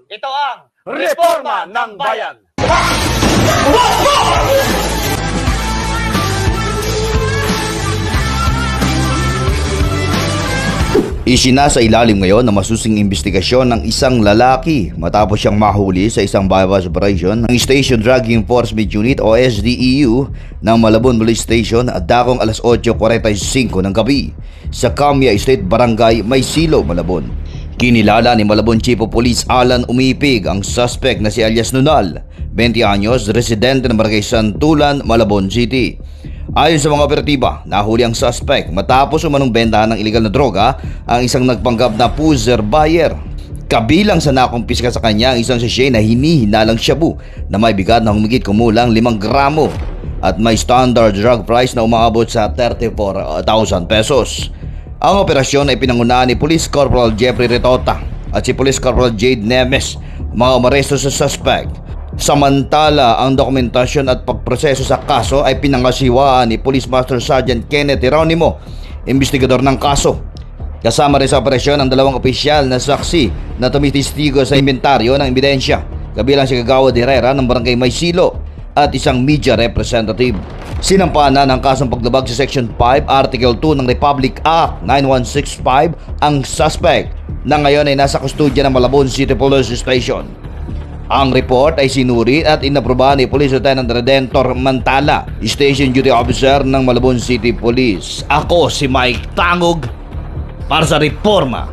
Ito ang Reforma ng Bayan. Isinasa ilalim ngayon na masusing investigasyon ng isang lalaki matapos siyang mahuli sa isang bypass operation ng Station Drug Enforcement Unit o SDEU ng Malabon Police Station at dakong alas 8:45 ng gabi sa Camia State Barangay Maysilo, Malabon. Kinilala ni Malabon Chief of Police Alan Umipig ang suspect na si alias Nunal, 20 anyos, residente ng Barangay Santulan, Malabon City. Ayon sa mga operatiba, nahuli ang suspect matapos umanong bentahan ng iligal na droga ang isang nagpanggap na poozer buyer. Kabilang sa nakumpiska sa kanya ang isang sachet na hinihinalang shabu na may bigat na humigit kumulang 5 gramo at may standard drug price na umaabot sa 34,000 pesos. Ang operasyon ay pinangunahan ni Police Corporal Jeffrey Retota at si Police Corporal Jade Nemes, mga umaresto sa suspect. Samantala, ang dokumentasyon at pagproseso sa kaso ay pinangasiwaan ni Police Master Sergeant Kenneth Geronimo, investigador ng kaso. Kasama rin sa operasyon ang 2 opisyal na saksi na tumitistigo sa inventaryo ng ebidensya, kabilang si Kagawad Herrera ng Barangay Maysilo at isang media representative. Sinampanan ng kasong paglabag sa Section 5, Article 2 ng Republic Act 9165 ang suspect na ngayon ay nasa kustudya ng Malabon City Police Station. Ang report ay sinuri at inaprobahan ni Police Lieutenant Redentor Mantala, Station Duty Officer ng Malabon City Police. Ako si Mike Tangog para sa Reforma